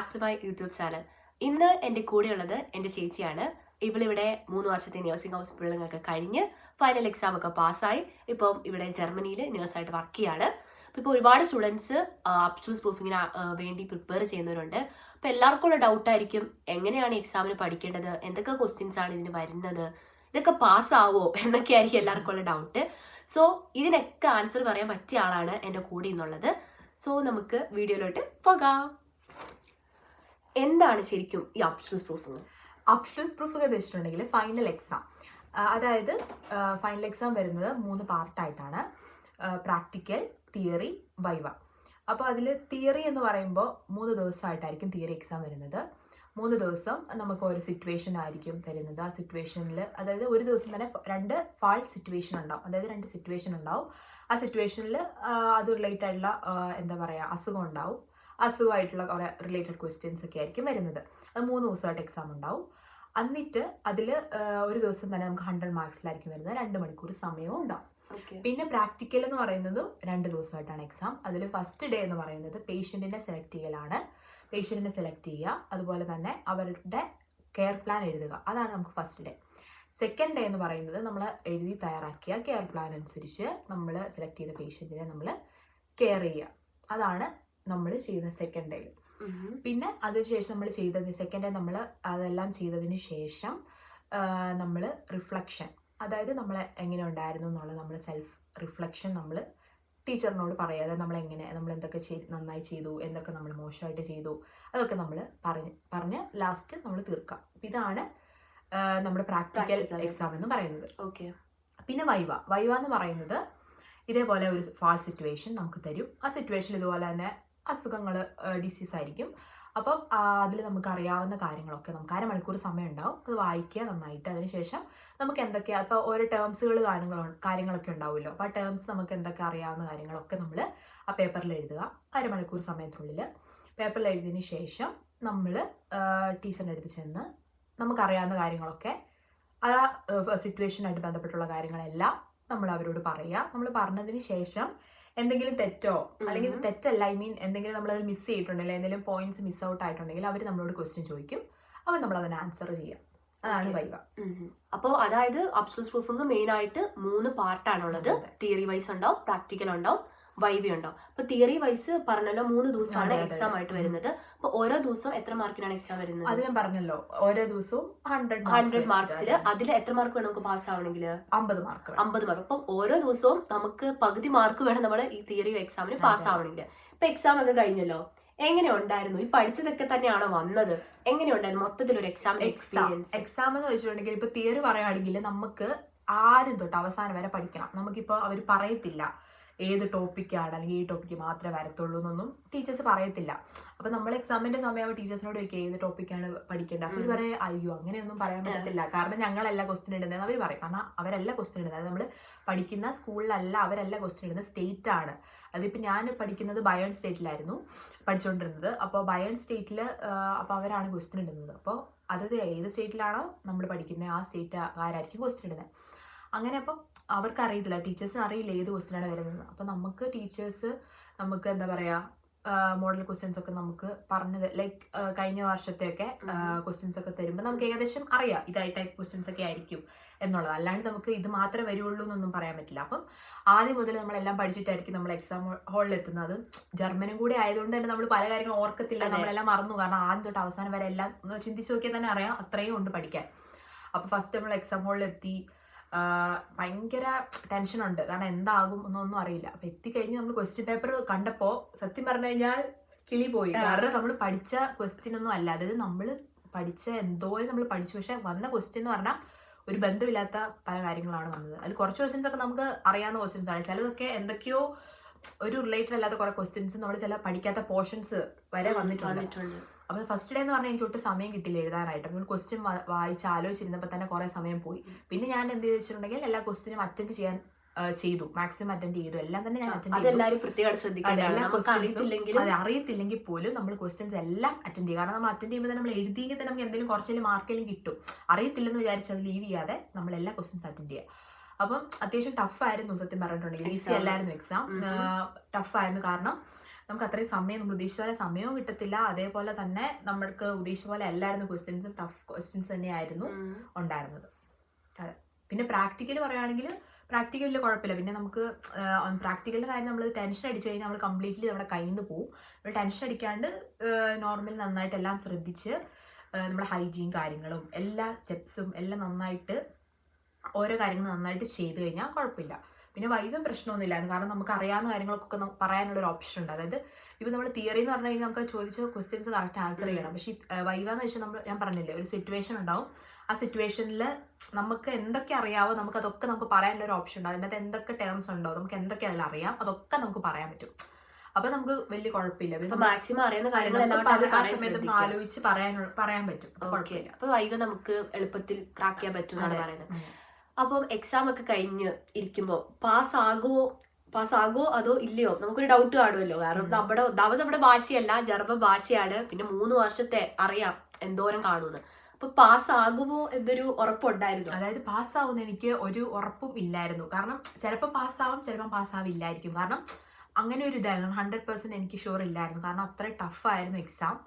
Back to my YouTube channel. ഇന്ന് എൻ്റെ കൂടെയുള്ളത് എൻ്റെ ചേച്ചിയാണ്. ഇവളിവിടെ 3 വർഷത്തെ നഴ്സിംഗ് ഹോസ്പിറ്റലിംഗ് ഒക്കെ കഴിഞ്ഞ് ഫൈനൽ എക്സാം ഒക്കെ പാസ്സായി ഇപ്പം ഇവിടെ ജർമ്മനിയിൽ നേഴ്സായിട്ട് വർക്ക് ചെയ്യാണ്. ഇപ്പോൾ ഒരുപാട് സ്റ്റുഡൻസ് അബ്സ്ട്യൂസ് പ്രൂഫിങ്ങിന് വേണ്ടി പ്രിപ്പയർ ചെയ്യുന്നവരുണ്ട്. അപ്പോൾ എല്ലാവർക്കും ഉള്ള ഡൗട്ടായിരിക്കും, എങ്ങനെയാണ് എക്സാമിന് പഠിക്കേണ്ടത്, എന്തൊക്കെ ക്വസ്റ്റ്യൻസ് ആണ് ഇതിന് വരുന്നത്, ഇതൊക്കെ പാസ്സാവോ എന്നൊക്കെ ആയിരിക്കും എല്ലാവർക്കും ഉള്ള ഡൗട്ട്. സോ ഇതിനൊക്കെ ആൻസർ പറയാൻ പറ്റിയ ആളാണ് എൻ്റെ കൂടെ എന്നുള്ളത്. സോ നമുക്ക് വീഡിയോയിലോട്ട് പോകാം. എന്താണ് ശരിക്കും ഈ അബ്സ്ട്യൂസ് പ്രൂഫിങ്? അബ്സ്ട്യൂസ് പ്രൂഫ് എന്ന് വെച്ചിട്ടുണ്ടെങ്കിൽ ഫൈനൽ എക്സാം, അതായത് ഫൈനൽ എക്സാം വരുന്നത് 3 പാർട്ടായിട്ടാണ്: പ്രാക്ടിക്കൽ, തിയറി, വൈവ. അപ്പോൾ അതിൽ തിയറി എന്ന് പറയുമ്പോൾ 3 ദിവസമായിട്ടായിരിക്കും തിയറി എക്സാം വരുന്നത്. 3 ദിവസം നമുക്ക് ഒരു സിറ്റുവേഷൻ ആയിരിക്കും തരുന്നത്. ആ സിറ്റുവേഷനിൽ, അതായത് ഒരു ദിവസം തന്നെ 2 ഫാൾ സിറ്റുവേഷൻ ഉണ്ടാവും, അതായത് 2 സിറ്റുവേഷൻ ഉണ്ടാവും. ആ സിറ്റുവേഷനിൽ അത് റിലേറ്റഡ് ആയിട്ടുള്ള എന്താ പറയുക, അസുഖം ഉണ്ടാവും. അസുഖമായിട്ടുള്ള കുറേ റിലേറ്റഡ് ക്വസ്റ്റ്യൻസ് ഒക്കെ ആയിരിക്കും വരുന്നത്. അത് 3 ദിവസമായിട്ട് എക്സാം ഉണ്ടാവും. എന്നിട്ട് അതിൽ ഒരു ദിവസം തന്നെ നമുക്ക് 100 മാർക്സിലായിരിക്കും വരുന്നത്. 2 മണിക്കൂർ സമയവും ഉണ്ടാവും. പിന്നെ പ്രാക്ടിക്കൽ എന്ന് പറയുന്നത് 2 ദിവസമായിട്ടാണ് എക്സാം. അതിൽ ഫസ്റ്റ് ഡേ എന്ന് പറയുന്നത് പേഷ്യൻറ്റിനെ സെലക്ട് ചെയ്യലാണ്. പേഷ്യൻറ്റിനെ സെലക്ട് ചെയ്യുക, അതുപോലെ തന്നെ അവരുടെ കെയർ പ്ലാൻ എഴുതുക. അതാണ് നമുക്ക് ഫസ്റ്റ് ഡേ. സെക്കൻഡ് ഡേ എന്ന് പറയുന്നത് നമ്മൾ എഴുതി തയ്യാറാക്കിയ കെയർ പ്ലാൻ അനുസരിച്ച് നമ്മൾ സെലക്ട് ചെയ്ത പേഷ്യൻറ്റിനെ നമ്മൾ കെയർ ചെയ്യുക. അതാണ് നമ്മൾ ചെയ്യുന്ന സെക്കൻഡ് ഡേയിൽ. പിന്നെ അതിനുശേഷം നമ്മൾ ചെയ്തതിന് സെക്കൻഡ് ഡേ നമ്മൾ അതെല്ലാം ചെയ്തതിന് ശേഷം നമ്മൾ റിഫ്ലക്ഷൻ, അതായത് നമ്മൾ എങ്ങനെ ഉണ്ടായിരുന്നു എന്നുള്ളത് നമ്മൾ സെൽഫ് റിഫ്ലക്ഷൻ നമ്മൾ ടീച്ചറിനോട് പറയാതെ നമ്മൾ എന്തൊക്കെ നന്നായി ചെയ്തു, എന്തൊക്കെ നമ്മൾ മോശമായിട്ട് ചെയ്തു, അതൊക്കെ നമ്മൾ പറഞ്ഞ് ലാസ്റ്റ് നമ്മൾ തീർക്കാം. ഇതാണ് നമ്മുടെ പ്രാക്ടിക്കൽ എക്സാം എന്ന് പറയുന്നത്. ഓക്കെ. പിന്നെ വൈവ എന്ന് പറയുന്നത് ഇതേപോലെ ഒരു ഫാൾ സിറ്റുവേഷൻ നമുക്ക് തരും. ആ സിറ്റുവേഷനിൽ ഇതുപോലെ തന്നെ അസുഖങ്ങൾ, ഡിസീസ് ആയിരിക്കും. അപ്പം അതിൽ നമുക്ക് അറിയാവുന്ന കാര്യങ്ങളൊക്കെ നമുക്ക് 1/2 മണിക്കൂർ സമയം ഉണ്ടാവും. അത് വായിക്കുക നന്നായിട്ട്. അതിനുശേഷം നമുക്ക് എന്തൊക്കെയാണ്, ഇപ്പോൾ ഓരോ ടേംസുകൾ കാര്യങ്ങളൊക്കെ ഉണ്ടാവുമല്ലോ. അപ്പോൾ ആ ടേംസ് നമുക്ക് എന്തൊക്കെ അറിയാവുന്ന കാര്യങ്ങളൊക്കെ നമ്മൾ ആ പേപ്പറിൽ എഴുതുക. 1/2 മണിക്കൂർ സമയത്തിനുള്ളിൽ പേപ്പറിൽ എഴുതിയതിന് ശേഷം നമ്മൾ ടീച്ചറിൻ്റെ അടുത്ത് ചെന്ന് നമുക്കറിയാവുന്ന കാര്യങ്ങളൊക്കെ, ആ സിറ്റുവേഷനായിട്ട് ബന്ധപ്പെട്ടുള്ള കാര്യങ്ങളെല്ലാം നമ്മൾ അവരോട് പറയുക. നമ്മൾ പറഞ്ഞതിന് ശേഷം എന്തെങ്കിലും തെറ്റോ, അല്ലെങ്കിൽ തെറ്റല്ല, എന്തെങ്കിലും നമ്മളത് മിസ് ചെയ്തിട്ടുണ്ടെങ്കിൽ, എന്തെങ്കിലും പോയിന്റ്സ് മിസ് ഔട്ട് ആയിട്ടുണ്ടെങ്കിൽ അവർ നമ്മളോട് ക്വസ്റ്റ്യൻ ചോദിക്കും. അപ്പോൾ നമ്മൾ അതിന് ആൻസർ ചെയ്യാം. അതാണ് വൈവ. അപ്പോൾ അതായത് അബ്സ്ട്യൂസ് പ്രൂഫിംഗ് മെയിൻ ആയിട്ട് 3 പാർട്ടാണുള്ളത്. തിയറി വൈസ് ഉണ്ടാവും, പ്രാക്ടിക്കൽ ഉണ്ടാവും, വൈവ ഉണ്ടാവും. അപ്പൊ തിയറി വൈസ് പറഞ്ഞല്ലോ 3 ദിവസമാണ് എക്സാം ആയിട്ട് വരുന്നത്. അപ്പൊ ഓരോ ദിവസം എത്ര മാർക്കിനാണ് എക്സാം വരുന്നത്? അത് ഞാൻ പറഞ്ഞല്ലോ, ഓരോ ദിവസവും 100 മാർക്സിൽ. അതിൽ എത്ര മാർക്ക് വേണം നമുക്ക് പാസ് ആവണമെങ്കിൽ? 50 മാർക്ക്. 50 മാർക്ക്. അപ്പം ഓരോ ദിവസവും നമുക്ക് പകുതി മാർക്ക് വേണം നമ്മൾ ഈ തിയറി എക്സാമിന് പാസ് ആവണമെങ്കിൽ. ഇപ്പൊ എക്സാം ഒക്കെ കഴിഞ്ഞല്ലോ, എങ്ങനെ ഉണ്ടായിരുന്നു? ഈ പഠിച്ചതൊക്കെ തന്നെയാണോ വന്നത്? എങ്ങനെയുണ്ടായിരുന്നു മൊത്തത്തിലൊരു എക്സാം എക്സ്പീരിയൻസ്? എക്സാം എന്ന് വെച്ചിട്ടുണ്ടെങ്കിൽ ഇപ്പൊ തിയറി പറയുകയാണെങ്കിൽ നമുക്ക് ആദ്യം തൊട്ട് അവസാനം വരെ പഠിക്കണം. നമുക്കിപ്പോൾ അവർ പറയത്തില്ല ഏത് ടോപ്പിക്കാണ്, അല്ലെങ്കിൽ ഈ ടോപ്പിക്ക് മാത്രമേ വരത്തുള്ളൂ എന്നൊന്നും ടീച്ചേഴ്സ് പറയത്തില്ല. അപ്പം നമ്മൾ എക്സാമിന്റെ സമയമാകുമ്പോൾ ടീച്ചേഴ്സിനോട് ചോദിക്കുക ഏത് ടോപ്പിക്കാണ് പഠിക്കേണ്ടത്. അപ്പോൾ അവർ പറയും അയ്യോ അങ്ങനെയൊന്നും പറയാൻ പറ്റത്തില്ല, കാരണം ഞങ്ങളല്ല ക്വസ്റ്റ്യൻ ഇടുന്നത് അവർ പറയും. കാരണം അവരല്ല ക്വസ്റ്റ്യൻ ഇടുന്നത്, അത് നമ്മൾ പഠിക്കുന്ന സ്കൂളിലല്ല അവരല്ല ക്വസ്റ്റ്യൻ ഇടുന്നത്, സ്റ്റേറ്റ് ആണ്. അതിപ്പോൾ ഞാൻ പഠിക്കുന്നത് ബയേൺ സ്റ്റേറ്റിലായിരുന്നു പഠിച്ചുകൊണ്ടിരുന്നത്. അപ്പോൾ ബയേൺ സ്റ്റേറ്റിൽ അപ്പോൾ അവരാണ് ക്വസ്റ്റ്യൻ ഇടുന്നത്. അപ്പോൾ അത് ഏത് സ്റ്റേറ്റിലാണോ നമ്മൾ പഠിക്കുന്നത് ആ സ്റ്റേറ്റുകാരായിരിക്കും ക്വസ്റ്റ്യൻ ഇടുന്നത്. അങ്ങനെ അപ്പം അവർക്ക് അറിയത്തില്ല, ടീച്ചേഴ്സിന് അറിയില്ല ഏത് ക്വസ്റ്റ്യനാണ് വരുന്നത്. അപ്പം നമുക്ക് ടീച്ചേഴ്സ് നമുക്ക് എന്താ പറയുക, മോഡൽ ക്വസ്റ്റ്യൻസ് ഒക്കെ നമുക്ക് പറഞ്ഞത് ലൈക്ക് കഴിഞ്ഞ വർഷത്തെയൊക്കെ ക്വസ്റ്റ്യൻസ് ഒക്കെ തരുമ്പോൾ നമുക്ക് ഏകദേശം അറിയാം ഇത് ടൈപ്പ് ക്വസ്റ്റ്യൻസ് ഒക്കെ ആയിരിക്കും എന്നുള്ളത്. അല്ലാണ്ട് നമുക്ക് ഇത് മാത്രമേ വരുള്ളൂ എന്നൊന്നും പറയാൻ പറ്റില്ല. അപ്പം ആദ്യം മുതൽ നമ്മളെല്ലാം പഠിച്ചിട്ടായിരിക്കും നമ്മൾ എക്സാം ഹാളിൽ എത്തുന്നത്. ജർമ്മനും കൂടെ ആയതുകൊണ്ട് തന്നെ നമ്മൾ പല കാര്യങ്ങളും ഓർക്കത്തില്ല, നമ്മളെല്ലാം മറന്നു. കാരണം ആദ്യം തൊട്ട് അവസാനം വരെ എല്ലാം ചിന്തിച്ച് നോക്കിയാൽ തന്നെ അറിയാം, അത്രയും ഉണ്ട് പഠിക്കാൻ. അപ്പോൾ ഫസ്റ്റ് നമ്മൾ എക്സാം ഹാളിൽ എത്തി, ഭയങ്കര ടെൻഷനുണ്ട്, കാരണം എന്താകും എന്നൊന്നും അറിയില്ല. അപ്പൊ എത്തിക്കഴിഞ്ഞ് നമ്മൾ ക്വസ്റ്റ്യൻ പേപ്പർ കണ്ടപ്പോൾ സത്യം പറഞ്ഞു കഴിഞ്ഞാൽ കിളി പോയി. കാരണം നമ്മൾ പഠിച്ച ക്വസ്റ്റ്യൻ ഒന്നും അല്ല, അതായത് നമ്മൾ പഠിച്ച എന്തോ നമ്മൾ പഠിച്ചു, പക്ഷെ വന്ന ക്വസ്റ്റ്യൻ എന്ന് പറഞ്ഞാൽ ഒരു ബന്ധമില്ലാത്ത പല കാര്യങ്ങളാണ് വന്നത്. അതിൽ കുറച്ച് ക്വസ്റ്റ്യൻസ് ഒക്കെ നമുക്ക് അറിയാവുന്ന ക്വസ്റ്റ്യൻസ് ആണ്, ചിലതൊക്കെ എന്തൊക്കെയോ ഒരു റിലേറ്റഡ് അല്ലാത്ത കുറെ ക്വസ്റ്റ്യൻസ്, നമ്മൾ ചില പഠിക്കാത്ത പോർഷൻസ് വരെ വന്നിട്ടുണ്ട്. അപ്പോൾ ഫസ്റ്റ് ഡേ എന്ന് പറഞ്ഞാൽ എനിക്ക് ഒട്ടും സമയം കിട്ടില്ല എഴുതാനായിട്ട്. അപ്പോൾ ക്വസ്റ്റ്യൻ വായിച്ച് ആലോചിച്ചിരുന്നപ്പോൾ തന്നെ കുറേ സമയം പോയി. പിന്നെ ഞാൻ എന്ത് വെച്ചിട്ടുണ്ടെങ്കിൽ എല്ലാ ക്വസ്റ്റ്യനും അറ്റൻഡ് ചെയ്തു, മാക്സിമം അറ്റൻഡ് ചെയ്തു. എല്ലാം തന്നെ ഞാൻ അറ്റൻഡ് ചെയ്തു. അത് അറിയത്തില്ലെങ്കിൽ പോലും നമ്മൾ ക്വസ്റ്റ്യൻസ് എല്ലാം അറ്റൻഡ് ചെയ്യും. കാരണം നമ്മൾ അറ്റൻഡ് ചെയ്യുമ്പോൾ നമ്മൾ എഴുതിയെങ്കിൽ തന്നെ നമുക്ക് എന്തെങ്കിലും കുറച്ചെങ്കിലും മാർക്കെങ്കിലും കിട്ടും. അറിയത്തില്ലെന്ന് വിചാരിച്ചത് ലീവ് ചെയ്യാതെ നമ്മൾ എല്ലാ ക്വസ്റ്റ്യൻസ് അറ്റൻഡ് ചെയ്യുക. അപ്പം അത്യാവശ്യം ടഫായിരുന്നു സത്യം പറഞ്ഞിട്ടുണ്ടെങ്കിൽ, ഈസി അല്ലായിരുന്നു എക്സാം, ടഫായിരുന്നു. കാരണം നമുക്ക് അത്രയും സമയം നമ്മൾ ഉദ്ദേശിച്ച പോലെ സമയവും കിട്ടത്തില്ല. അതേപോലെ തന്നെ നമ്മൾക്ക് ഉദ്ദേശിച്ച പോലെ എല്ലായിരുന്നു ക്വസ്റ്റ്യൻസും ടഫ് ക്വസ്റ്റ്യൻസ് തന്നെയായിരുന്നു ഉണ്ടായിരുന്നത്. അതെ. പിന്നെ പ്രാക്ടിക്കൽ പറയുകയാണെങ്കിൽ പ്രാക്ടിക്കലിൽ കുഴപ്പമില്ല. പിന്നെ നമുക്ക് പ്രാക്ടിക്കലിൻ്റെ കാര്യം നമ്മൾ ടെൻഷൻ അടിച്ചു കഴിഞ്ഞാൽ നമ്മൾ കംപ്ലീറ്റ്ലി നമ്മുടെ കയ്യിൽ നിന്ന് പോകും. നമ്മൾ ടെൻഷൻ അടിക്കാണ്ട് നോർമൽ നന്നായിട്ട് എല്ലാം ശ്രദ്ധിച്ച് നമ്മുടെ ഹൈജീൻ കാര്യങ്ങളും എല്ലാ സ്റ്റെപ്സും എല്ലാം നന്നായിട്ട് ഓരോ കാര്യങ്ങൾ നന്നായിട്ട് ചെയ്ത് കഴിഞ്ഞാൽ കുഴപ്പമില്ല. പിന്നെ വൈവം പ്രശ്നമൊന്നുമില്ലായിരുന്നു. കാരണം നമുക്ക് അറിയാവുന്ന കാര്യങ്ങളൊക്കെ പറയാനുള്ളൊരു ഓപ്ഷൻ ഉണ്ട്. അതായത് ഇപ്പോൾ നമ്മൾ തിയറി എന്ന് പറഞ്ഞു കഴിഞ്ഞാൽ നമുക്ക് ചോദിച്ച ക്വസ്റ്റ്യൻസ് കറക്റ്റ് ആൻസർ ചെയ്യണം. പക്ഷേ വൈവ എന്ന് വെച്ചാൽ ഞാൻ പറഞ്ഞില്ലേ, ഒരു സിറ്റുവേഷൻ ഉണ്ടാവും. ആ സിറ്റുവേഷനിൽ നമുക്ക് എന്തൊക്കെ അറിയാവോ നമുക്ക് പറയാനുള്ള ഒരു ഓപ്ഷൻ ഉണ്ട്. അതിനകത്ത് എന്തൊക്കെ ടേംസ് ഉണ്ടോ, നമുക്ക് എന്തൊക്കെ അതിൽ അറിയാം, അതൊക്കെ നമുക്ക് പറയാൻ പറ്റും. അപ്പൊ നമുക്ക് വലിയ കുഴപ്പമില്ല. മാക്സിമം അറിയുന്ന കാര്യങ്ങൾ ആ സമയത്ത് ആലോചിച്ച് പറയാൻ പറ്റും. കുഴപ്പമില്ല. അപ്പൊ വൈവ നമുക്ക് എളുപ്പത്തിൽ ക്രാക്ക് ചെയ്യാൻ പറ്റും എന്നാണ് പറയുന്നത്. അപ്പം എക്സാം ഒക്കെ കഴിഞ്ഞ് ഇരിക്കുമ്പോൾ പാസ്സാകോ അതോ ഇല്ലയോ നമുക്കൊരു ഡൗട്ട് കാണുമല്ലോ. കാരണം നമ്മുടെ ഭാഷയല്ല, ജർമ്മൻ ഭാഷയാണ്. പിന്നെ 3 വർഷത്തെ അറിയാം എന്തോരം കാണുമെന്ന്. അപ്പൊ പാസ്സാകുമോ എന്നൊരു ഉറപ്പുണ്ടായിരുന്നു. അതായത് പാസ്സാവുന്ന എനിക്ക് ഒരു ഉറപ്പും ഇല്ലായിരുന്നു. കാരണം ചിലപ്പോൾ പാസ്സാവും, ചിലപ്പോൾ പാസ്സാവില്ലായിരിക്കും. കാരണം അങ്ങനെ ഒരു ഇതായിരുന്നു. 100% എനിക്ക് ഷുവർ ഇല്ലായിരുന്നു. കാരണം അത്ര ടഫായിരുന്നു എക്സാം.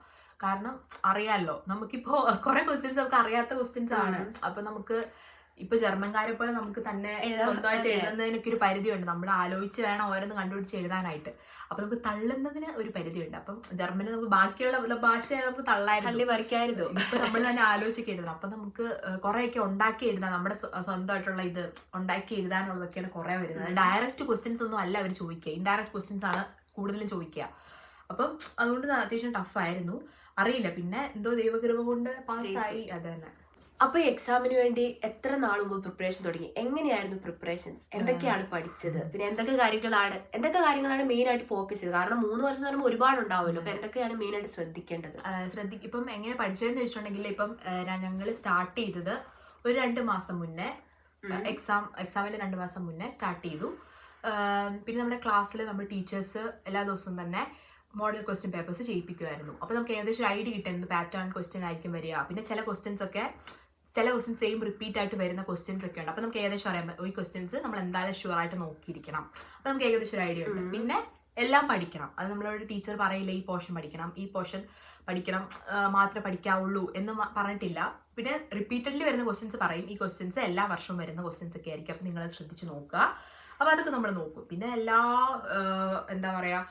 കാരണം അറിയാമല്ലോ, നമുക്കിപ്പോൾ കുറെ ക്വസ്റ്റ്യൻസ് നമുക്ക് അറിയാത്ത ക്വസ്റ്റ്യൻസ് ആണ്. അപ്പൊ നമുക്ക് ഇപ്പൊ ജർമ്മൻകാരെ പോലെ നമുക്ക് തന്നെ സ്വന്തമായിട്ട് എഴുതുന്നതിനൊക്കെ ഒരു പരിധിയുണ്ട്. നമ്മൾ ആലോചിച്ച് വേണം ഓരോന്ന് കണ്ടുപിടിച്ച് എഴുതാനായിട്ട്. അപ്പൊ നമുക്ക് തള്ളുന്നതിന് ഒരു പരിധിയുണ്ട്. അപ്പം ജർമ്മനിൽ നമുക്ക് ബാക്കിയുള്ള ഭാഷയാണ് നമുക്ക് തള്ളി ഇപ്പൊ നമ്മൾ തന്നെ ആലോചിച്ചൊക്കെ എഴുതണം. അപ്പൊ നമുക്ക് കുറെയൊക്കെ ഉണ്ടാക്കി എഴുതാം. നമ്മുടെ സ്വന്തമായിട്ടുള്ള ഇത് ഉണ്ടാക്കി എഴുതാനുള്ളതൊക്കെയാണ് കുറെ വരുന്നത്. ഡയറക്റ്റ് ക്വസ്റ്റ്യൻസ് ഒന്നും അല്ല അവർ ചോദിക്കുക, ഇൻഡയറക്റ്റ് ക്വസ്റ്റ്യൻസ് ആണ് കൂടുതലും ചോദിക്കുക. അപ്പം അതുകൊണ്ട് അത്യാവശ്യം ടഫായിരുന്നു. അറിയില്ല, പിന്നെ എന്തോ ദൈവകൃപ കൊണ്ട് പാസ്സായി. അത് തന്നെ. അപ്പൊ എക്സാമിന് വേണ്ടി എത്ര നാൾ മുമ്പ് പ്രിപ്പറേഷൻ തുടങ്ങി? എങ്ങനെയായിരുന്നു പ്രിപ്പറേഷൻസ്? എന്തൊക്കെയാണ് പഠിച്ചത്? പിന്നെ എന്തൊക്കെ കാര്യങ്ങളാണ് മെയിൻ ആയിട്ട് ഫോക്കസ് ചെയ്തത്? കാരണം 3 വർഷം എന്ന് പറയുമ്പോൾ ഒരുപാട് ഉണ്ടാവുമല്ലോ. അപ്പൊ എന്തൊക്കെയാണ് മെയിൻ ആയിട്ട് ശ്രദ്ധിക്കേണ്ടത്? ഇപ്പം എങ്ങനെ പഠിച്ചതെന്ന് വെച്ചിട്ടുണ്ടെങ്കിൽ ഇപ്പം ഞങ്ങൾ സ്റ്റാർട്ട് ചെയ്തത് ഒരു 2 മാസം മുന്നേ, എക്സാമിന്റെ 2 മാസം മുന്നേ സ്റ്റാർട്ട് ചെയ്തു. പിന്നെ നമ്മുടെ ക്ലാസ്സിൽ നമ്മുടെ ടീച്ചേഴ്സ് എല്ലാ ദിവസവും തന്നെ മോഡൽ ക്വസ്റ്റ്യൻ പേപ്പേഴ്സ് ചെയ്യിപ്പിക്കുമായിരുന്നു. അപ്പോൾ നമുക്ക് ഏകദേശം ഒരു ഐഡിയ കിട്ടും എന്ത് പാറ്റേൺ ക്വസ്റ്റ്യൻ ആയിരിക്കും വരിക. പിന്നെ ചില ക്വസ്റ്റ്യൻസ് സെയിം റിപ്പീറ്റ് ആയിട്ട് വരുന്ന ക്വസ്റ്റ്യൻസ് ഒക്കെ ഉണ്ട്. അപ്പോൾ നമുക്ക് ഏകദേശം അറിയാം ഈ ക്വസ്റ്റ്യൻസ് നമ്മൾ എന്തായാലും ഷുവർ ആയിട്ട് നോക്കിയിരിക്കണം. അപ്പോൾ നമുക്ക് ഏകദേശം ഒരു ഐഡിയ ഉണ്ട്. പിന്നെ എല്ലാം പഠിക്കണം. അത് നമ്മളോട് ടീച്ചർ പറയില്ല ഈ പോർഷൻ പഠിക്കണം മാത്രമേ പഠിക്കാവുള്ളൂ എന്ന് പറഞ്ഞിട്ടില്ല. പിന്നെ റിപ്പീറ്റഡ്ലി വരുന്ന ക്വസ്റ്റ്യൻസ് പറയും. ഈ ക്വസ്റ്റ്യൻസ് എല്ലാ വർഷവും വരുന്ന ക്വസ്റ്റ്യൻസ് ഒക്കെ ആയിരിക്കും. അപ്പോൾ നിങ്ങൾ ശ്രദ്ധിച്ച് നോക്കുക. അപ്പോൾ അതൊക്കെ നമ്മൾ നോക്കും. പിന്നെ എന്താ പറയുക,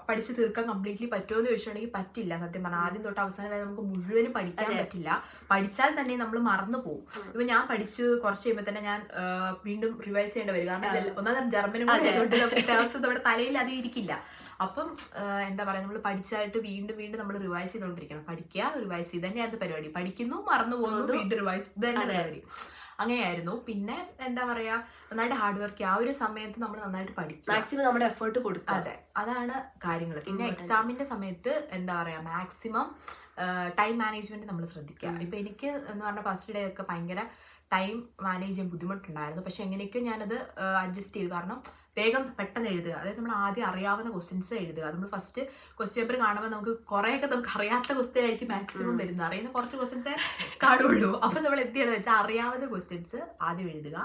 പഠിച്ച് തീർക്കാൻ കംപ്ലീറ്റ്ലി പറ്റുമോ എന്ന് ചോദിച്ചിട്ടുണ്ടെങ്കിൽ പറ്റില്ല. സത്യം പറഞ്ഞാൽ ആദ്യം തൊട്ട് അവസാനം വരെ നമുക്ക് മുഴുവനും പഠിക്കാൻ പറ്റില്ല. പഠിച്ചാൽ തന്നെ നമ്മൾ മറന്നു പോകും. ഇപ്പൊ ഞാൻ പഠിച്ചു കുറച്ച് കഴിയുമ്പോൾ തന്നെ ഞാൻ വീണ്ടും റിവൈസ് ചെയ്യേണ്ടി വരും. കാരണം ഒന്നാം ജർമ്മനും കൂടെ ആയതുകൊണ്ട് ടേംസ് നമ്മുടെ തലയിൽ അത് ഇരിക്കില്ല. അപ്പം എന്താ പറയുക, നമ്മൾ പഠിച്ചായിട്ട് വീണ്ടും നമ്മൾ റിവൈസ് ചെയ്തുകൊണ്ടിരിക്കണം. പഠിക്കുക, റിവൈസ് ചെയ്ത് തന്നെയായിരുന്നു പരിപാടി. പഠിക്കുന്നു, മറന്നു പോകുന്നു, വീണ്ടും റിവൈസ്, ഇത് തന്നെ പരിപാടി. അങ്ങനെയായിരുന്നു. പിന്നെ എന്താ പറയാ, നന്നായിട്ട് ഹാർഡ് വർക്ക്. ആ ഒരു സമയത്ത് നമ്മൾ നന്നായിട്ട് പഠിക്കും, മാക്സിമം നമ്മുടെ എഫേർട്ട് കൊടുക്കുക. അതെ, അതാണ് കാര്യങ്ങൾ. പിന്നെ എക്സാമിന്റെ സമയത്ത് എന്താ പറയാ, മാക്സിമം ടൈം മാനേജ്മെന്റ് നമ്മൾ ശ്രദ്ധിക്കുക. ഇപ്പൊ എനിക്ക് എന്ന് പറഞ്ഞാൽ ഫസ്റ്റ് ഡേ ഒക്കെ ഭയങ്കര ടൈം മാനേജ് ചെയ്യാൻ ബുദ്ധിമുട്ടുണ്ടായിരുന്നു. പക്ഷെ എങ്ങനെയൊക്കെയോ ഞാനത് അഡ്ജസ്റ്റ് ചെയ്തു. കാരണം വേഗം പെട്ടെന്ന് എഴുതുക. അതായത് നമ്മൾ ആദ്യം അറിയാവുന്ന ക്വസ്റ്റ്യൻസ് എഴുതുക. നമ്മൾ ഫസ്റ്റ് ക്വസ്റ്റ്യൻ പേപ്പർ കാണുമ്പോൾ നമുക്ക് കുറേയൊക്കെ നമുക്ക് അറിയാത്ത ക്വസ്റ്റ്യൻ ആയിരിക്കും മാക്സിമം വരുന്നത്. അറിയുന്ന കുറച്ച് ക്വസ്റ്റ്യൻസേ കാണുള്ളൂ. അപ്പം നമ്മൾ എന്ത് ചെയ്യണമെന്ന് വെച്ചാൽ അറിയാവുന്ന ക്വസ്റ്റ്യൻസ് ആദ്യം എഴുതുക.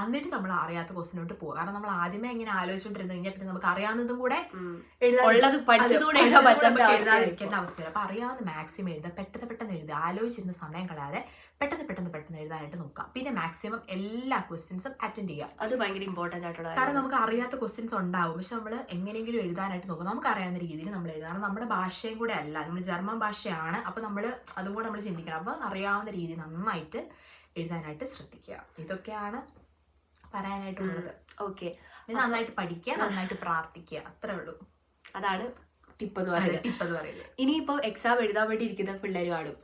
എന്നിട്ട് നമ്മൾ അറിയാത്ത ക്വസ്റ്റിനോട്ട് പോകുക. കാരണം നമ്മൾ ആദ്യമേ ഇങ്ങനെ ആലോചിച്ചുകൊണ്ടിരുന്നു കഴിഞ്ഞാൽ പിന്നെ നമുക്ക് അറിയാവുന്നതും കൂടെ എഴുതാതിരിക്കേണ്ട അവസ്ഥയാണ്. അപ്പൊ അറിയാവുന്ന മാക്സിമം എഴുതുക, പെട്ടെന്ന് എഴുതുക, ആലോചിച്ചിരുന്ന സമയം കളയാതെ പെട്ടെന്ന് എഴുതാനായിട്ട് നോക്കുക. പിന്നെ മാക്സിമം എല്ലാ ക്വസ്റ്റ്യൻസും അറ്റൻഡ് ചെയ്യുക. അത് ഭയങ്കര ഇമ്പോർട്ടന്റ് ആയിട്ടുള്ള, കാരണം നമുക്ക് അറിയാത്ത ക്വസ്റ്റ്യൻസ് ഉണ്ടാവും. പക്ഷെ നമ്മൾ എങ്ങനെയെങ്കിലും എഴുതാനായിട്ട് നോക്കുക. നമുക്ക് അറിയാവുന്ന രീതിയിൽ നമ്മൾ എഴുതുക. കാരണം നമ്മുടെ ഭാഷയും കൂടെ അല്ല, നമ്മൾ ജർമ്മൻ ഭാഷയാണ്. അപ്പൊ നമ്മൾ അതും കൂടെ നമ്മൾ ചിന്തിക്കണം. അപ്പൊ അറിയാവുന്ന രീതിയിൽ നന്നായിട്ട് എഴുതാനായിട്ട് ശ്രദ്ധിക്കുക. ഇതൊക്കെയാണ് പറയാനായിട്ടുള്ളത്. ഓക്കെ, നന്നായിട്ട് പഠിക്കുക, നന്നായിട്ട് പ്രാർത്ഥിക്കുക, അത്രേ ഉള്ളൂ. അതാണ് ടിപ്പ് എന്ന് പറയുന്നത്. ഇനിയിപ്പോ എക്സാം എഴുതാൻ വേണ്ടി ഇരിക്കുന്ന പിള്ളേർ കാണും.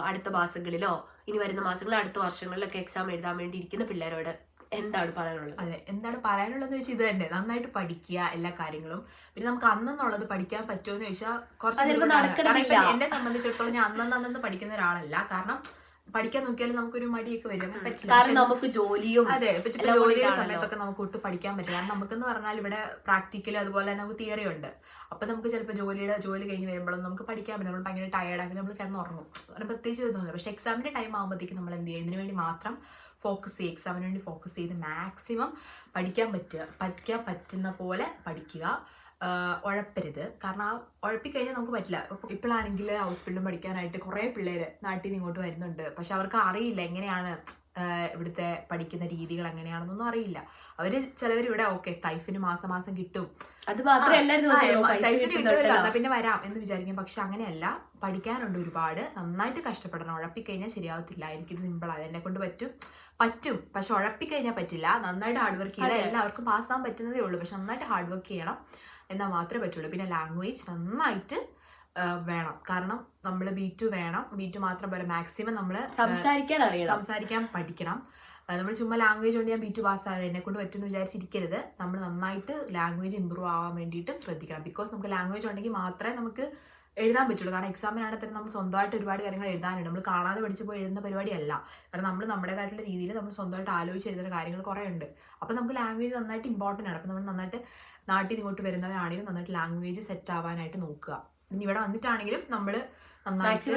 അടുത്ത മാസങ്ങളിലോ ഇനി വരുന്ന മാസങ്ങളിലോ അടുത്ത വർഷങ്ങളിലൊക്കെ എക്സാം എഴുതാൻ വേണ്ടി ഇരിക്കുന്ന പിള്ളേരോട് എന്താണ് പറയാനുള്ളത്? അതെ, എന്താണ് പറയാനുള്ളതെന്ന് വെച്ചാൽ ഇത് തന്നെ, നന്നായിട്ട് പഠിക്കുക എല്ലാ കാര്യങ്ങളും. പിന്നെ നമുക്ക് അന്നെന്നുള്ളത് പഠിക്കാൻ പറ്റുമോ എന്ന് ചോദിച്ചാൽ കുറച്ച് എന്നെ സംബന്ധിച്ചിടത്തോളം ഞാൻ അന്നന്ന് പഠിക്കുന്ന ഒരാളല്ല. കാരണം പഠിക്കാൻ നോക്കിയാലും നമുക്കൊരു മടിയൊക്കെ വരും. കാരണം നമുക്ക് ജോലിയും, അതെ, ജോലിയുടെ സമയത്തൊക്കെ നമുക്ക് ഒട്ടും പഠിക്കാൻ പറ്റില്ല. കാരണം നമുക്കെന്ന് പറഞ്ഞാൽ ഇവിടെ പ്രാക്ടിക്കൽ അതുപോലെ തന്നെ നമുക്ക് തിയറി ഉണ്ട്. അപ്പൊ നമുക്ക് ചിലപ്പോൾ ജോലി കഴിഞ്ഞ് വരുമ്പോഴും നമുക്ക് പഠിക്കാൻ പറ്റില്ല. നമ്മൾ ഭയങ്കര ടയർഡാക്കി നമ്മൾ കിടന്നുറങ്ങും. അങ്ങനെ പ്രത്യേകിച്ച് ഒന്നുമില്ല. പക്ഷെ എക്സാമിന്റെ ടൈം ആകുമ്പോഴത്തേക്ക് നമ്മൾ എന്ത് ചെയ്യുക, ഇതിനു വേണ്ടി മാത്രം ഫോക്കസ് ചെയ്യുക. എക്സാമിന് വേണ്ടി ഫോക്കസ് ചെയ്ത് മാക്സിമം പഠിക്കാൻ പറ്റുന്ന പോലെ പഠിക്കുക. ഉഴപ്പരുത്. കാരണം ആ ഉഴപ്പിക്കഴിഞ്ഞാൽ നമുക്ക് പറ്റില്ല. ഇപ്പോഴാണെങ്കിൽ ഹൗസ് ബിൽഡും പഠിക്കാനായിട്ട് കുറേ പിള്ളേർ നാട്ടിൽ നിന്ന് ഇങ്ങോട്ട് വരുന്നുണ്ട്. പക്ഷെ അവർക്ക് അറിയില്ല എങ്ങനെയാണ് ഇവിടുത്തെ പഠിക്കുന്ന രീതികൾ എങ്ങനെയാണെന്നൊന്നും അറിയില്ല. ചിലവർ ഇവിടെ ഓക്കെ സ്റ്റൈഫിന് മാസം മാസം കിട്ടും, അത് മാത്രമേ സ്റ്റൈഫിന് കിട്ടുമല്ലോ എന്നാ പിന്നെ വരാം എന്ന് വിചാരിക്കും. പക്ഷെ അങ്ങനെയല്ല, പഠിക്കാനുണ്ട് ഒരുപാട്. നന്നായിട്ട് കഷ്ടപ്പെടണം. ഉഴപ്പിക്കഴിഞ്ഞാൽ ശരിയാവത്തില്ല. എനിക്കിത് സിമ്പിളാണ്, എന്നെ കൊണ്ട് പറ്റും. പക്ഷെ ഉഴപ്പിക്കഴിഞ്ഞാൽ പറ്റില്ല. നന്നായിട്ട് ഹാർഡ് വർക്ക് ചെയ്താൽ എല്ലാവർക്കും പാസ്സാകാൻ പറ്റുന്നതേ ഉള്ളൂ. പക്ഷെ നന്നായിട്ട് ഹാർഡ് വർക്ക് ചെയ്യണം, എന്നാൽ മാത്രമേ പറ്റുള്ളൂ. പിന്നെ ലാംഗ്വേജ് നന്നായിട്ട് വേണം. കാരണം നമ്മൾ B2 വേണം. B2 മാത്രം പോലെ മാക്സിമം നമ്മൾ സംസാരിക്കാൻ പഠിക്കണം. നമ്മൾ ചുമ്മാ ലാംഗ്വേജ് കൊണ്ട് ഞാൻ B2 പാസ്സായത് എന്നെ കൊണ്ട് പറ്റുമെന്ന് വിചാരിച്ചിരിക്കരുത്. നമ്മൾ നന്നായിട്ട് ലാംഗ്വേജ് ഇമ്പ്രൂവ് ആവാൻ വേണ്ടിയിട്ട് ശ്രദ്ധിക്കണം. ബിക്കോസ് നമുക്ക് ലാംഗ്വേജ് ഉണ്ടെങ്കിൽ മാത്രമേ നമുക്ക് എഴുതാൻ പറ്റുള്ളൂ. കാരണം എക്സാമിനാണെങ്കിൽ തന്നെ നമ്മൾ സ്വന്തമായിട്ട് ഒരുപാട് കാര്യങ്ങൾ എഴുതാനുണ്ട്. നമ്മൾ കാണാതെ പഠിച്ച് പോയി എഴുതുന്ന പരിപാടിയല്ല. കാരണം നമ്മൾ നമ്മുടേതായിട്ടുള്ള രീതിയിൽ നമ്മൾ സ്വന്തമായിട്ട് ആലോചിച്ച് എഴുതുന്ന കാര്യങ്ങൾ കുറേ ഉണ്ട്. അപ്പോൾ നമുക്ക് ലാംഗ്വേജ് നന്നായിട്ട് ഇമ്പോർട്ടൻ്റ് ആണ്. അപ്പോൾ നമ്മൾ നന്നായിട്ട് നാട്ടിൽ ഇങ്ങോട്ട് വരുന്നവരാണെങ്കിലും നന്നായിട്ട് ലാംഗ്വേജ് സെറ്റ് ആവാനായിട്ട് നോക്കുക. ഇനി ഇവിടെ വന്നിട്ടാണെങ്കിലും നമ്മൾ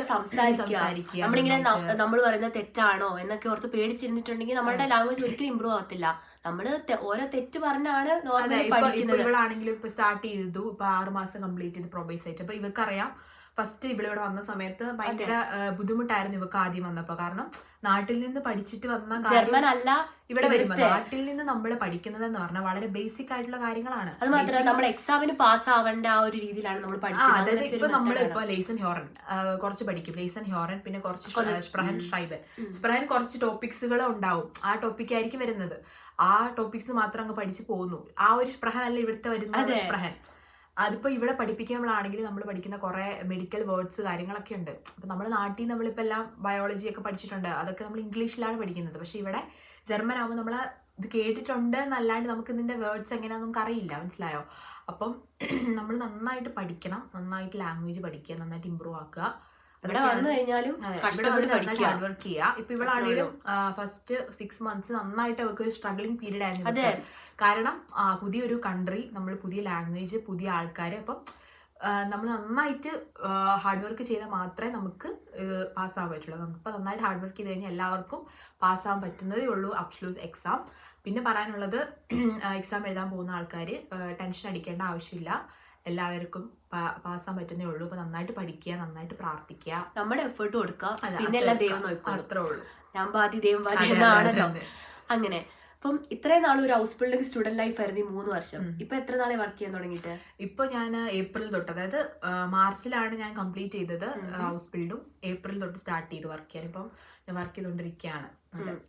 സംസാരിക്കുക. നമ്മളിങ്ങനെ നമ്മൾ പറയുന്നത് തെറ്റാണോ എന്നൊക്കെ ഓർത്ത് പേടിച്ചിരുന്നിട്ടുണ്ടെങ്കിൽ നമ്മളുടെ ലാംഗ്വേജ് ഒരിക്കലും ഇമ്പ്രൂവ് ആവത്തില്ല. നമ്മള് ഓരോ തെറ്റ് പറഞ്ഞാണ് ഇവളാണെങ്കിലും ഇപ്പൊ സ്റ്റാർട്ട് ചെയ്തു. ഇപ്പൊ 6 മാസം കംപ്ലീറ്റ് ചെയ്ത് പ്രൊബേസ് ആയിട്ട്. അപ്പൊ ഇവർക്കറിയാം ഫസ്റ്റ് ഇവിടെ വന്ന സമയത്ത് ഭയങ്കര ബുദ്ധിമുട്ടായിരുന്നു ഇവർക്ക് ആദ്യം വന്നപ്പോ. കാരണം നാട്ടിൽ നിന്ന് പഠിച്ചിട്ട് വന്ന ജർമ്മൻ അല്ല ഇവിടെ വരുമ്പോ നാട്ടിൽ നിന്ന് നമ്മൾ പഠിക്കുന്നത് എന്ന് പറഞ്ഞാൽ വളരെ ബേസിക് ആയിട്ടുള്ള കാര്യങ്ങളാണ്. അത് മാത്രമല്ല നമ്മൾ എക്സാമിന് പാസ് ആവേണ്ട ആ ഒരു രീതിയിലാണ് നമ്മൾ പഠിക്കുന്നത്. അതായത് ഇപ്പൊ നമ്മളിപ്പോ ലേസൺ ഹ്യോറൻ കുറച്ച് പഠിക്കും. ലേസൺ ഹ്യോറൻ പിന്നെ കുറച്ച് സ്പ്രഹൻ ഷ്രൈബൻ. സ്പ്രഹൻ കുറച്ച് ടോപ്പിക്സുകൾ ഉണ്ടാവും. ആ ടോപ്പിക് ആയിരിക്കും വരുന്നത്. ആ ടോപ്പിക്സ് മാത്രം അങ്ങ് പഠിച്ചു പോകുന്നു. ആ ഒരു സ്പ്രഹൻ അല്ല ഇവിടുത്തെ വരുന്നത് സ്പ്രഹൻ. അതിപ്പോ ഇവിടെ പഠിപ്പിക്കുമ്പോഴാണെങ്കിൽ നമ്മൾ പഠിക്കുന്ന കുറെ മെഡിക്കൽ വേർഡ്സ് കാര്യങ്ങളൊക്കെ ഉണ്ട്. അപ്പൊ നമ്മൾ നാട്ടിൽ നമ്മളിപ്പോ എല്ലാം ബയോളജി ഒക്കെ പഠിച്ചിട്ടുണ്ട്. അതൊക്കെ നമ്മൾ ഇംഗ്ലീഷിലാണ് പഠിക്കുന്നത്. പക്ഷെ ഇവിടെ ജർമ്മൻ ആകുമ്പോൾ നമ്മൾ ഇത് കേട്ടിട്ടുണ്ട് എന്നല്ലാണ്ട് നമുക്ക് ഇതിന്റെ വേർഡ്സ് എങ്ങനെയാണെന്ന് നമുക്ക് അറിയില്ല. മനസ്സിലായോ? അപ്പം നമ്മൾ നന്നായിട്ട് പഠിക്കണം, നന്നായിട്ട് ലാംഗ്വേജ് പഠിക്കുക, നന്നായിട്ട് ഇമ്പ്രൂവ് ആക്കുക. ഇവിടെ വന്നു കഴിഞ്ഞാലും ഹാർഡ് വർക്ക് ചെയ്യുക. ഇപ്പൊ ഇവളാണെങ്കിലും ഫസ്റ്റ് 6 months നന്നായിട്ട് അവർക്ക് ഒരു സ്ട്രഗ്ലിംഗ് പീരീഡ് ആയിരുന്നു. കാരണം പുതിയൊരു കൺട്രി, നമ്മൾ പുതിയ ലാംഗ്വേജ്, പുതിയ ആൾക്കാർ. അപ്പം നമ്മൾ നന്നായിട്ട് ഹാർഡ് വർക്ക് ചെയ്താൽ മാത്രമേ നമുക്ക് പാസ്സാകാൻ പറ്റുള്ളൂ. നമുക്കിപ്പോൾ നന്നായിട്ട് ഹാർഡ് വർക്ക് ചെയ്ത് കഴിഞ്ഞാൽ എല്ലാവർക്കും പാസ്സാകാൻ പറ്റുന്നതേ ഉള്ളൂ അബ്സല്യൂട്ട് എക്സാം. പിന്നെ പറയാനുള്ളത്, എക്സാം എഴുതാൻ പോകുന്ന ആൾക്കാർ ടെൻഷൻ അടിക്കേണ്ട ആവശ്യമില്ല. എല്ലാവർക്കും പാസ്സാൻ പറ്റുന്നേ ഉള്ളൂ. അപ്പൊ നന്നായിട്ട് പഠിക്കുക, നന്നായിട്ട് പ്രാർത്ഥിക്കുക, നമ്മുടെ എഫേർട്ട് കൊടുക്കുക. പിന്നെ എല്ലാം ദൈവം നോക്കും. അത്രേ ഉള്ളൂ. ഞാൻ ബാധി ദൈവം ബാധി എന്നാണല്ലോ. അങ്ങനെ അപ്പം ഇത്രയും നാൾ ഒരു ഹൗസ് ബിൽഡിംഗ് സ്റ്റുഡന്റ് ലൈഫ് ആയിരുന്നു 3 വർഷം. ഇപ്പൊ എത്ര നാളെ വർക്ക് ചെയ്യാൻ തുടങ്ങിയിട്ട്? ഇപ്പൊ ഞാൻ ഏപ്രിൽ തൊട്ട്, അതായത് മാർച്ചിലാണ് ഞാൻ കംപ്ലീറ്റ് ചെയ്തത് ഹൗസ് ബിൽഡും. ഏപ്രിൽ തൊട്ട് സ്റ്റാർട്ട് ചെയ്ത് വർക്ക് ചെയ്യാൻ. ഇപ്പം ഞാൻ വർക്ക് ചെയ്തോണ്ടിരിക്കുകയാണ്.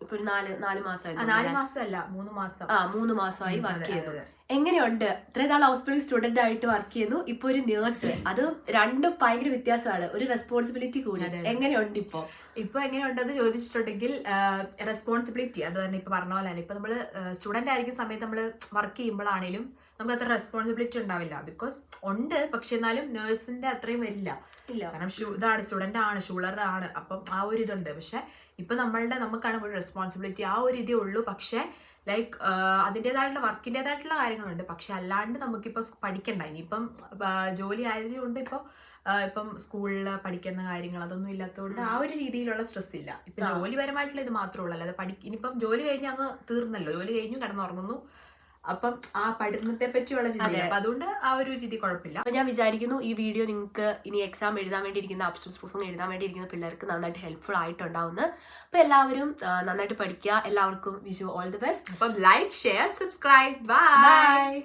ഇപ്പൊ ഒരു 4 മാസമായി. 4 മാസമല്ല, 3 മാസം. 3 മാസമായി വർക്ക് ചെയ്തത്. എങ്ങനെയുണ്ട്? ഇത്രയും നാൾ ഹൗസ് ബിൽഡിംഗ് സ്റ്റുഡന്റ് ആയിട്ട് വർക്ക് ചെയ്യുന്നു, ഇപ്പൊ ഒരു നേഴ്സ്. അത് രണ്ടും ഭയങ്കര വ്യത്യാസമാണ്. ഒരു റെസ്പോൺസിബിലിറ്റി കൂടി. എങ്ങനെയുണ്ട് ഇപ്പൊ എങ്ങനെയുണ്ടെന്ന് ചോദിച്ചിട്ടുണ്ടെങ്കിൽ റെസ്പോൺസിബിലിറ്റി അത് തന്നെ ഇപ്പൊ പറഞ്ഞ പോലെ തന്നെ. ഇപ്പൊ നമ്മള് സ്റ്റുഡന്റ് ആയിരിക്കുന്ന സമയത്ത് നമ്മള് വർക്ക് ചെയ്യുമ്പോഴാണേലും നമുക്ക് അത്ര റെസ്പോൺസിബിലിറ്റി ഉണ്ടാവില്ല. ബിക്കോസ് ഉണ്ട്, പക്ഷെ എന്നാലും നേഴ്സിന്റെ അത്രയും വരില്ല. കാരണം ഇതാണ് സ്റ്റുഡന്റ് ആണ്, ഷൂളർ ആണ്. അപ്പം ആ ഒരു ഇതുണ്ട്. പക്ഷെ ഇപ്പൊ നമുക്കാണ് ഒരു റെസ്പോൺസിബിലിറ്റി, ആ ഒരു ഇതേ ഉള്ളൂ. പക്ഷെ ലൈക്ക് അതിൻ്റെതായിട്ടുള്ള വർക്കിൻ്റെതായിട്ടുള്ള കാര്യങ്ങളുണ്ട്. പക്ഷെ അല്ലാണ്ട് നമുക്കിപ്പോൾ പഠിക്കണ്ട. ഇനിയിപ്പം ജോലി ആയതുകൊണ്ട് ഇപ്പം സ്കൂളിൽ പഠിക്കുന്ന കാര്യങ്ങൾ അതൊന്നും ഇല്ലാത്തതുകൊണ്ട് ആ ഒരു രീതിയിലുള്ള സ്ട്രെസ് ഇല്ല. ഇപ്പൊ ജോലിപരമായിട്ടുള്ള ഇത് മാത്രമേ ഉള്ളൂ. അല്ലാതെ ഇനിയിപ്പം ജോലി കഴിഞ്ഞ് അങ്ങ് തീർന്നല്ലോ, ജോലി കഴിഞ്ഞു കിടന്നുറങ്ങുന്നു. അപ്പം ആ പഠനത്തെ പറ്റിയുള്ള ചിന്ത, അതുകൊണ്ട് ആ ഒരു രീതി കുഴപ്പമില്ല. അപ്പൊ ഞാൻ വിചാരിക്കുന്നു ഈ വീഡിയോ നിങ്ങൾക്ക് ഇനി എക്സാം എഴുതാൻ വേണ്ടിയിരിക്കുന്ന അബ്സ്റ്റൻസ് പ്രൂഫിംഗ് എഴുതാൻ വേണ്ടിയിരിക്കുന്ന പിള്ളേർക്ക് നന്നായിട്ട് ഹെൽപ്ഫുൾ ആയിട്ടുണ്ടാവുന്നു. അപ്പൊ എല്ലാവരും നന്നായിട്ട് പഠിക്കുക. എല്ലാവർക്കും wish you all the best. അപ്പം ലൈക്ക്, ഷെയർ, സബ്സ്ക്രൈബ്. ബൈ.